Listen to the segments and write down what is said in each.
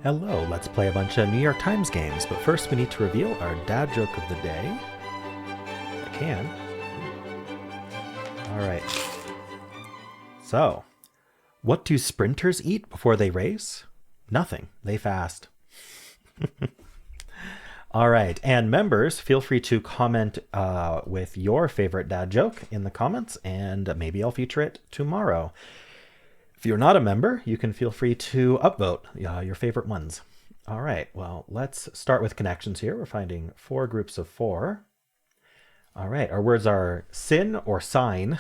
Hello, let's play a bunch of New York Times games, but first we need to reveal our dad joke of the day. If I can. Alright. So, what do sprinters eat before they race? Nothing. They fast. Alright, and members, feel free to comment with your favorite dad joke in the comments, and maybe I'll feature it tomorrow. If you're not a member, you can feel free to upvote your favorite ones. All right, well, let's start with connections here. We're finding 4 groups of 4. All right, our words are sin or sign.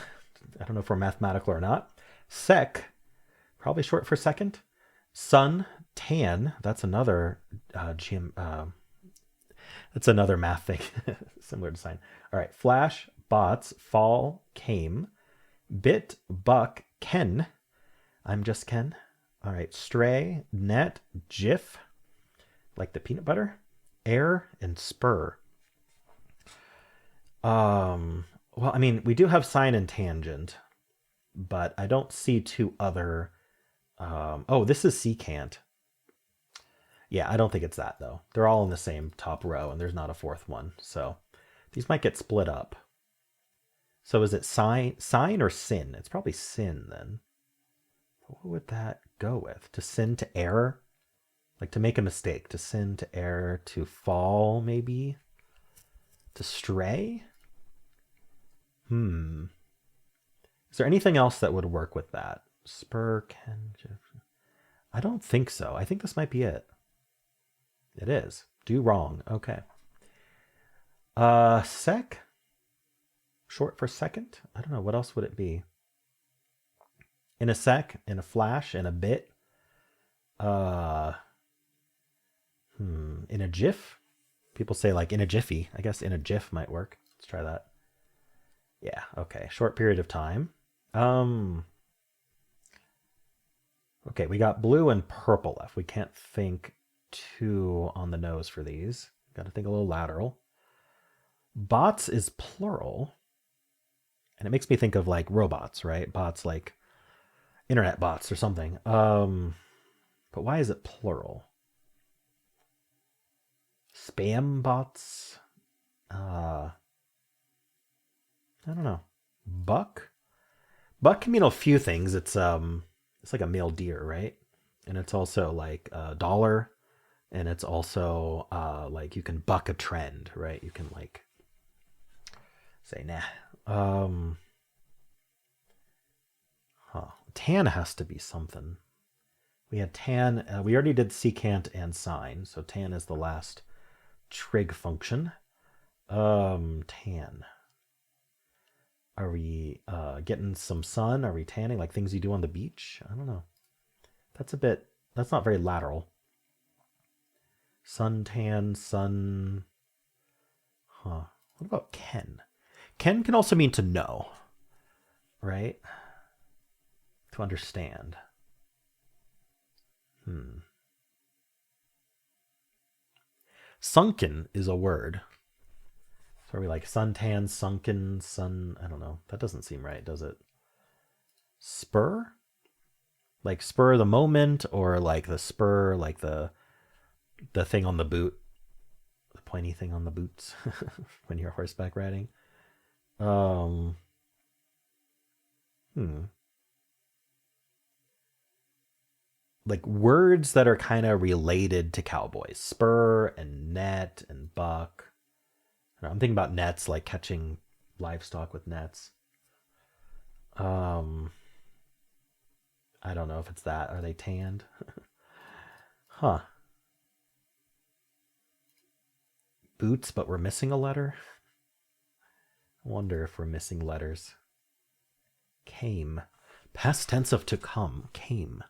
I don't know if we're mathematical or not. Sec, probably short for second. Sun, tan, that's another that's another math thing, similar to sign. All right, flash, bots, fall, came. Bit, buck, ken. I'm just Ken. All right, stray, net, jiff, like the peanut butter, air, and spur. Well, I mean, we do have sine and tangent, but I don't see 2 other. Oh, this is secant. Yeah, I don't think it's that though. They're all in the same top row, and there's not a 4th one, so these might get split up. So is it sine or sin? It's probably sin then. What would that go with? To sin, to err? Like to make a mistake. To sin, to err, to fall, maybe? To stray? Is there anything else that would work with that? Spur, can... I don't think so. I think this might be it. It is. Do wrong. Okay. Sec? Short for second? I don't know. What else would it be? In a sec, in a flash, in a bit. In a jiff. People say like in a jiffy. I guess in a jiff might work. Let's try that. Yeah, okay. Short period of time. Okay, we got blue and purple left. We can't think too on the nose for these. Got to think a little lateral. Bots is plural. And it makes me think of like robots, right? Bots like internet bots or something. But why is it plural? Spam bots? I don't know. Buck? Buck can mean a few things. It's like a male deer, right? And it's also like a dollar, and it's also like you can buck a trend, right? You can like say nah. Tan has to be something. We had tan. We already did secant and sine, so tan is the last trig function. Tan. Are we getting some sun? Are we tanning? Like things you do on the beach? I don't know. That's not very lateral. Suntan, sun. Huh. What about ken? Ken can also mean to know, right? To understand. Sunken is a word. So are we like suntan, sunken, sun? I don't know. That doesn't seem right, does it? Spur? Like spur of the moment, or like the spur, like the thing on the boot, the pointy thing on the boots when you're horseback riding. Um, like words that are kind of related to cowboys. Spur and net and buck. I'm thinking about nets, like catching livestock with nets. I don't know if it's that. Are they tanned? Huh. Boots, but we're missing a letter. I wonder if we're missing letters. Came. Past tense of to come. Came.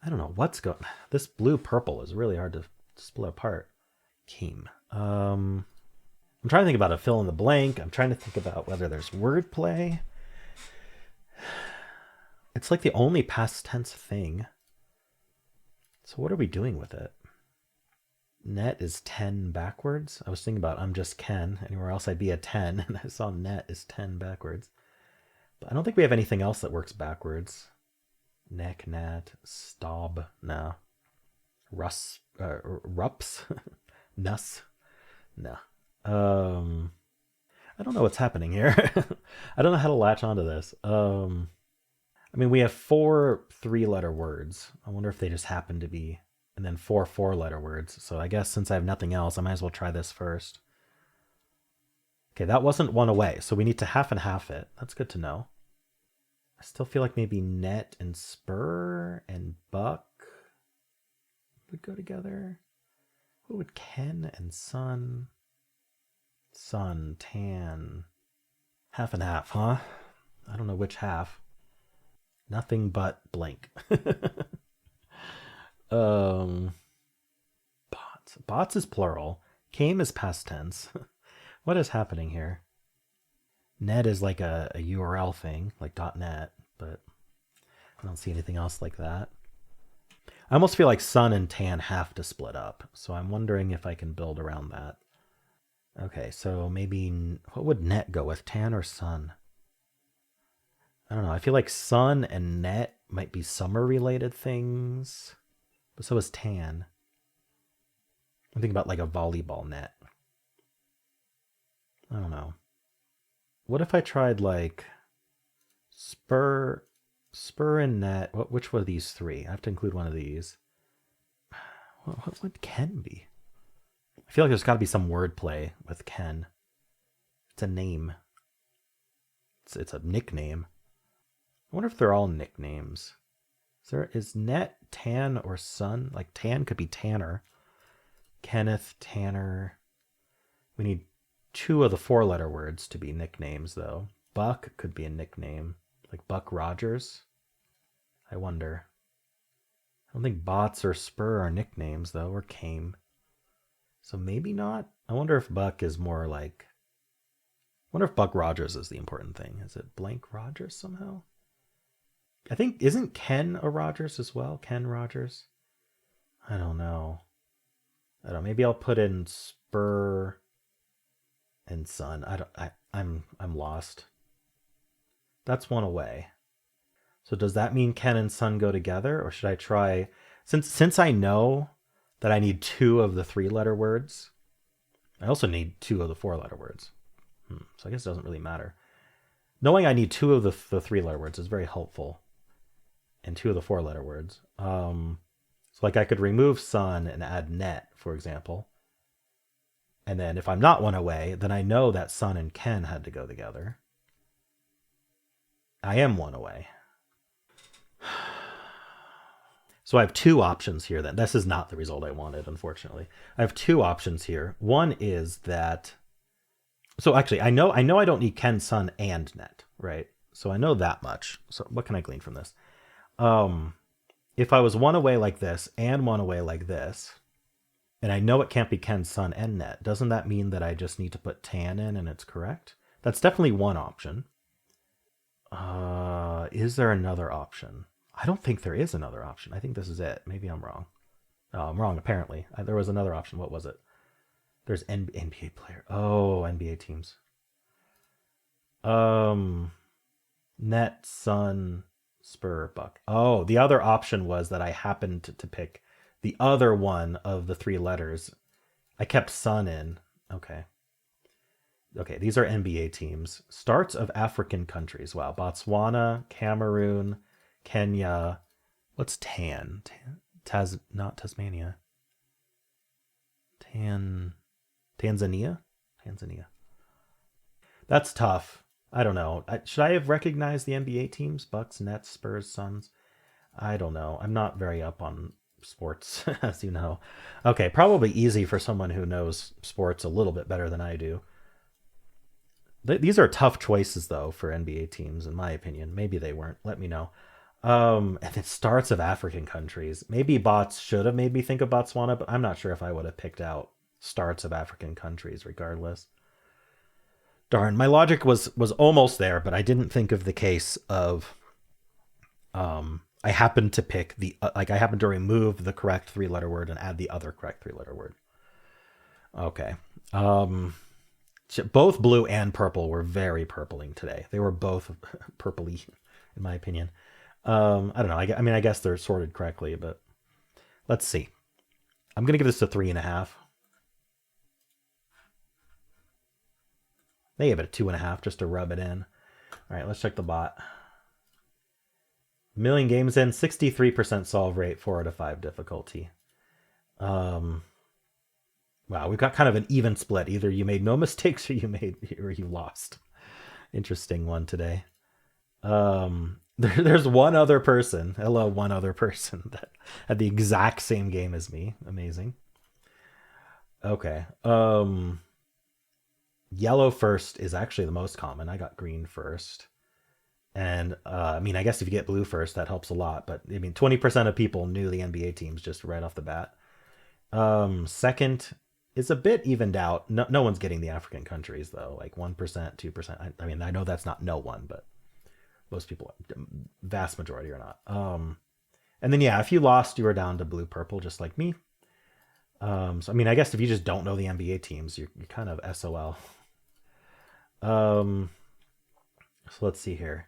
I don't know what's going. This blue purple is really hard to split apart. Came. I'm trying to think about a fill in the blank. I'm trying to think about whether there's wordplay. It's like the only past tense thing. So what are we doing with it? Net is 10 backwards. I was thinking about I'm just Ken. Anywhere else I'd be a 10. And I saw net is 10 backwards. But I don't think we have anything else that works backwards. Neck, nat, stob, no. Rups? Nuss? No. I don't know what's happening here. I don't know how to latch onto this. I mean, we have 4 3-letter words. I wonder if they just happen to be, and then 4 4-letter words. So I guess since I have nothing else, I might as well try this first. Okay, that wasn't one away, so we need to half and half it. That's good to know. I still feel like maybe net and spur and buck would go together. What would Ken and sun? Sun, tan. Half and half, huh? I don't know which half. Nothing but blank. Bots. Bots is plural. Came is past tense. What is happening here? Net is like a URL thing, like .net, but I don't see anything else like that. I almost feel like sun and tan have to split up, so I'm wondering if I can build around that. Okay, so maybe, what would net go with, tan or sun? I don't know. I feel like sun and net might be summer-related things, but so is tan. I'm thinking about like a volleyball net. I don't know. What if I tried like spur and net? Which one of these 3? I have to include one of these. What would Ken be? I feel like there's got to be some wordplay with Ken. It's a name. It's a nickname. I wonder if they're all nicknames. Is net tan or sun? Like tan could be Tanner. Kenneth, Tanner. We need 2 of the 4-letter words to be nicknames, though. Buck could be a nickname, like Buck Rogers. I wonder. I don't think bots or spur are nicknames, though, or came. So maybe not. I wonder if Buck is more like... I wonder if Buck Rogers is the important thing. Is it blank Rogers somehow? I think, isn't Ken a Rogers as well? Ken Rogers? I don't know. Maybe I'll put in spur and sun. I'm lost. That's one away. So does that mean Ken and sun go together, or should I try, since I know that I need 2 of the 3-letter words, I also need 2 of the 4-letter words. So I guess it doesn't really matter. Knowing I need 2 of the 3-letter words is very helpful, and 2 of the 4-letter words. So like I could remove sun and add net, for example. And then if I'm not one away, then I know that sun and Ken had to go together. I am one away. So I have 2 options here then. This is not the result I wanted, unfortunately. I have 2 options here. One is that... So actually, I know I don't need Ken, sun, and net, right? So I know that much. So what can I glean from this? If I was one away like this and one away like this, and I know it can't be Ken, sun, and net, doesn't that mean that I just need to put tan in and it's correct? That's definitely one option. Is there another option? I don't think there is another option. I think this is it. Maybe I'm wrong. Oh, I'm wrong, apparently. There was another option. What was it? There's NBA player. Oh, NBA teams. Net, sun, spur, buck. Oh, the other option was that I happened to pick the other one of the 3 letters. I kept sun in. Okay. Okay, these are NBA teams. Starts of African countries. Wow. Botswana, Cameroon, Kenya. What's tan? Not Tasmania. Tanzania? Tanzania. That's tough. I don't know. Should I have recognized the NBA teams? Bucks, Nets, Spurs, Suns? I don't know. I'm not very up on sports, as you know. Okay, probably easy for someone who knows sports a little bit better than I do. These are tough choices, though, for NBA teams, in my opinion. Maybe they weren't. Let me know. And it starts of African countries. Maybe bots should have made me think of Botswana, but I'm not sure if I would have picked out starts of African countries regardless. Darn, my logic was almost there, but I didn't think of the case of I happened to pick I happened to remove the correct 3-letter word and add the other correct 3-letter word. Okay. Both blue and purple were very purpling today. They were both purpley, in my opinion. I don't know. I mean, I guess they're sorted correctly, but let's see. I'm going to give this a 3.5. They gave it a 2.5 just to rub it in. All right, let's check the bot. Million games in, 63% solve rate, 4 out of 5 difficulty. Wow, we've got kind of an even split. Either you made no mistakes or you lost. Interesting one today. There's one other person. Hello, one other person that had the exact same game as me. Amazing. Okay. Yellow first is actually the most common. I got green first. And I mean, I guess if you get blue first, that helps a lot. But I mean, 20% of people knew the NBA teams just right off the bat. Second is a bit evened out. No one's getting the African countries though, like 1%, 2%. I mean, I know that's not no one, but most people, vast majority are not. And then yeah, if you lost, you were down to blue purple, just like me. So I mean, I guess if you just don't know the NBA teams, you're kind of SOL. So let's see here.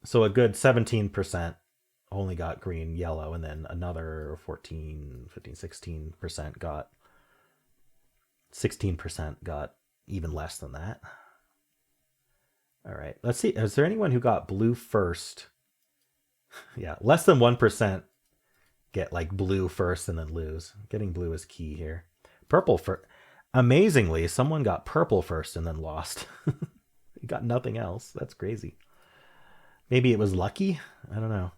So a good 17% only got green, yellow, and then another 14, 15, 16% got 16% got even less than that. All right, let's see. Is there anyone who got blue first? Yeah, less than 1% get like blue first and then lose. Getting blue is key here. Purple first. Amazingly, someone got purple first and then lost. You got nothing else. That's crazy. Maybe it was lucky. I don't know.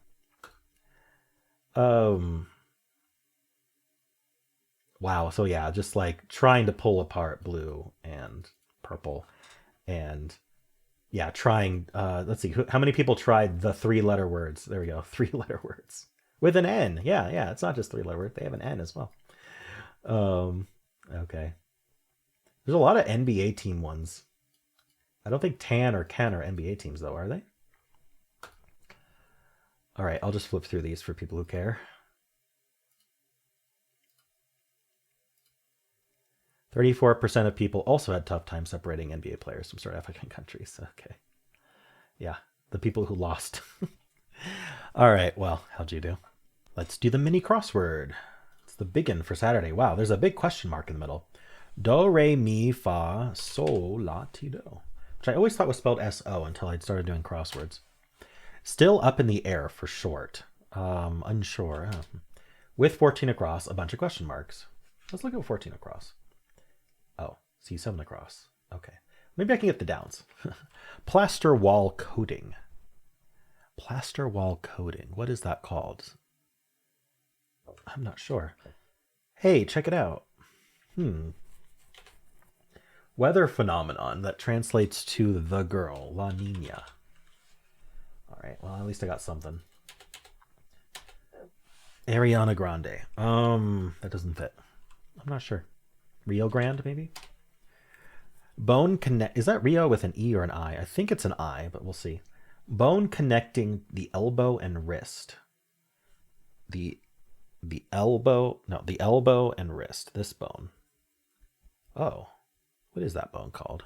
Wow. So yeah, just like trying to pull apart blue and purple, and yeah, trying. Let's see. How many people tried the 3-letter words? There we go. 3-letter words with an N. Yeah. It's not just 3-letter words. They have an N as well. Okay. There's a lot of NBA team ones. I don't think Tan or Ken are NBA teams though, are they? All right, I'll just flip through these for people who care. 34% of people also had tough time separating NBA players from certain African countries. Okay. Yeah, the people who lost. All right, well, how'd you do? Let's do the mini crossword. It's the big one for Saturday. Wow, there's a big question mark in the middle. Do, re, mi, fa, sol, la, ti, do. Which I always thought was spelled S-O until I started doing crosswords. Still up in the air for short. Unsure. With 14 across, a bunch of question marks. Let's look at 14 across. Oh, C7 across. Okay. Maybe I can get the downs. Plaster wall coating. Plaster wall coating. What is that called? I'm not sure. Hey, check it out. Weather phenomenon that translates to the girl, La Nina. All right, well, at least I got something. Ariana Grande. That doesn't fit. I'm not sure. Rio Grande, maybe? Bone connect. Is that Rio with an E or an I? I think it's an I, but we'll see. Bone connecting the elbow and wrist. The elbow and wrist. This bone. Oh, what is that bone called?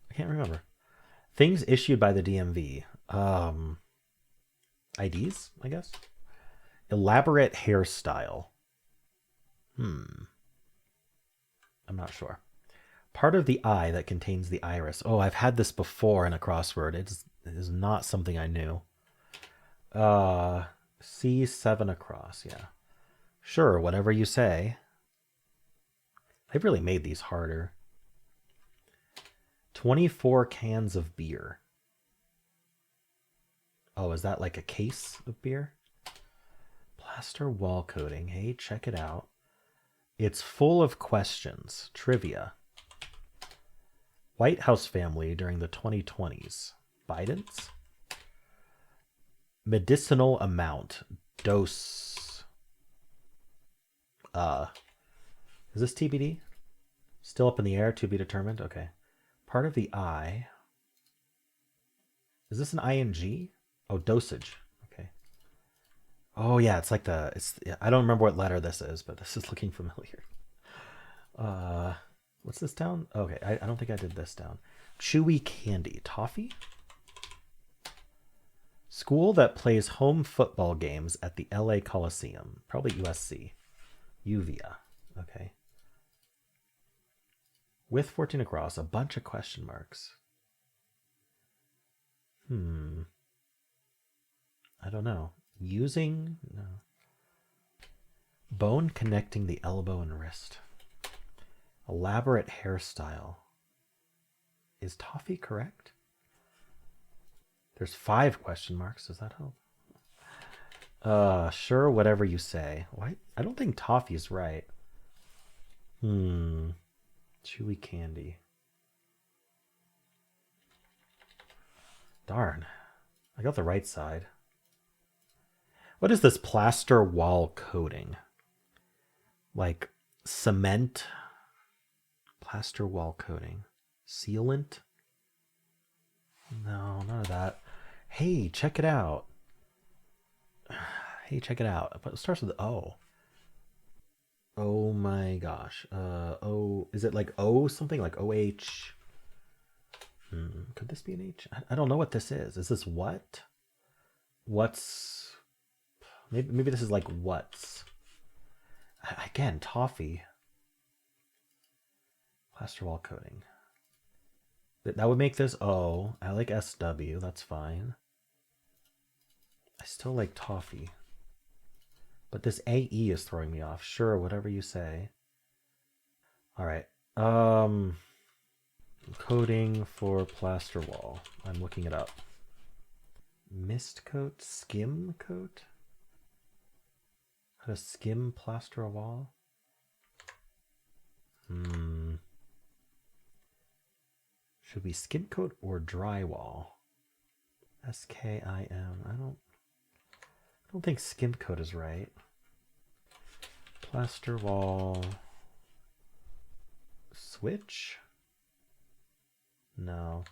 I can't remember. Things issued by the DMV. IDs, I guess. Elaborate hairstyle. I'm not sure. Part of the eye that contains the iris. Oh, I've had this before in a crossword. It is not something I knew. C7 across, yeah. Sure, whatever you say. They've really made these harder. 24 cans of beer. Oh, is that like a case of beer? Plaster wall coating. Hey, check it out. It's full of questions. Trivia. White House family during the 2020s. Biden's? Medicinal amount. Dose. Is this TBD? Still up in the air, to be determined? Okay. Part of the eye. Is this an ing? Oh, dosage. Okay. Oh yeah, it's like I don't remember what letter this is, but this is looking familiar. What's this down? Okay, I don't think I did this down. Chewy candy. Toffee? School that plays home football games at the LA Coliseum. Probably USC. Uvia. Okay. With 14 across, a bunch of question marks. I don't know. Using? No. Bone connecting the elbow and wrist. Elaborate hairstyle. Is toffee correct? There's 5 question marks. Does that help? Sure, whatever you say. Why? I don't think toffee's right. Chewy candy. Darn. I got the right side. What is this plaster wall coating? Like cement? Plaster wall coating. Sealant? No, none of that. Hey, check it out. Hey, check it out. It starts with O. Oh my gosh. O. Is it like O something? Like OH? Could this be an H? I don't know what this is. Is this what? What's... Maybe this is like what's. Again, toffee. Plaster wall coating. That would make this O. I like SW. That's fine. I still like toffee. But this AE is throwing me off. Sure, whatever you say. All right. Coating for plaster wall. I'm looking it up. Mist coat? Skim coat? How to skim plaster a wall? Should we skim coat or drywall? SKIM. I don't think skim coat is right. Plaster wall. Switch? No.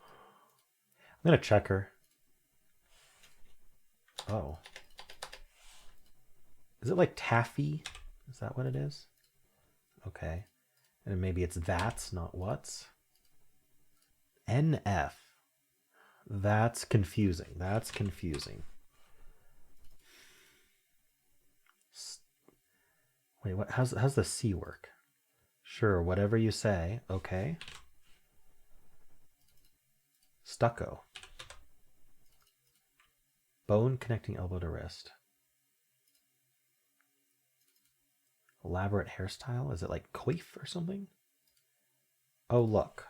I'm gonna check her. Oh. Is it like taffy? Is that what it is? Okay. And maybe it's that's, not what's. NF. That's confusing. That's confusing. Wait, what? How's the C work? Sure, whatever you say. Okay. Stucco. Bone connecting elbow to wrist. Elaborate hairstyle? Is it like coif or something? Oh, look.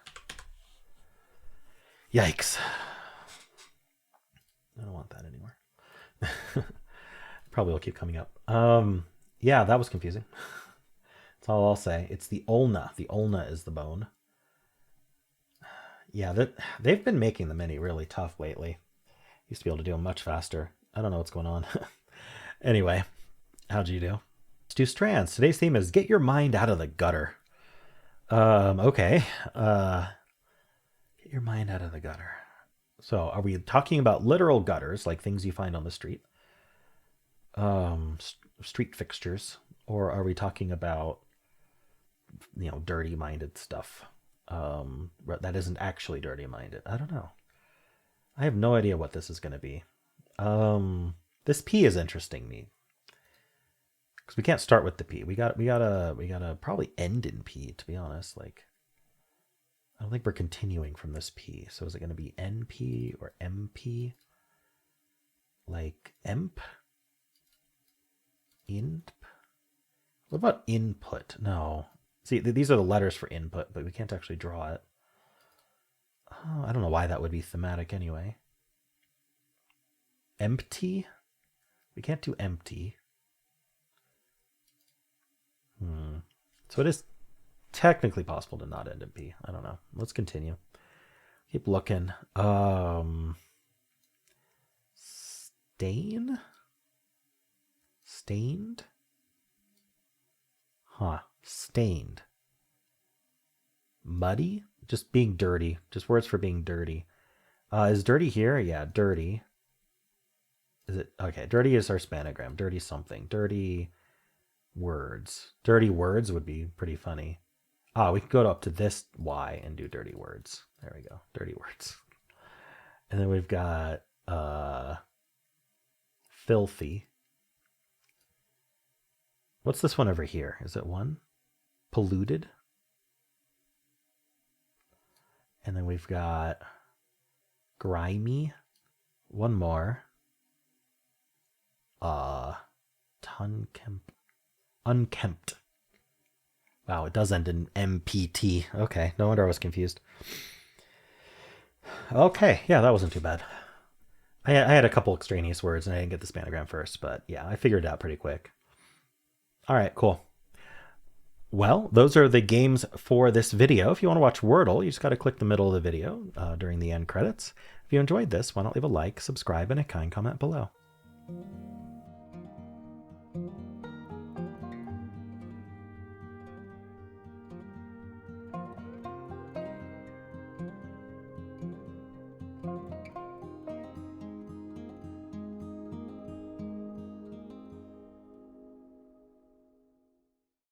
Yikes. I don't want that anymore. Probably will keep coming up. Yeah, that was confusing. That's all I'll say. It's the ulna. The ulna is the bone. Yeah, they've been making the mini really tough lately. Used to be able to do them much faster. I don't know what's going on. Anyway, how'd you do? Let's do strands. Today's theme is get your mind out of the gutter. Okay. Get your mind out of the gutter. So are we talking about literal gutters, like things you find on the street? Street fixtures? Or are we talking about, dirty-minded stuff? That isn't actually dirty-minded. I don't know. I have no idea what this is going to be. This P is interesting me. Because we can't start with the P. We gotta probably end in P, to be honest. Like, I don't think we're continuing from this P. So is it going to be NP or MP? Like EMP? INP? What about input? No. See, these are the letters for input, but we can't actually draw it. Oh, I don't know why that would be thematic anyway. Empty? We can't do empty. So it is technically possible to not end in P. I don't know. Let's continue. Keep looking. Stain? Stained? Huh. Stained. Muddy? Just being dirty. Just words for being dirty. Is dirty here? Yeah, dirty. Is it? Okay, dirty is our spanogram. Dirty something. Dirty words. Dirty words would be pretty funny. We could go up to this Y and do dirty words. There we go. Dirty words. And then we've got Filthy. What's this one over here? Is it one? Polluted. And then we've got grimy. One more. Unkempt. Wow, it does end in MPT. Okay, no wonder I was confused. Okay, yeah, that wasn't too bad. I had a couple extraneous words and I didn't get the spanogram first, but yeah, I figured it out pretty quick. All right, cool. Well, those are the games for this video. If you want to watch Wordle, you just got to click the middle of the video during the end credits. If you enjoyed this, why not leave a like, subscribe, and a kind comment below.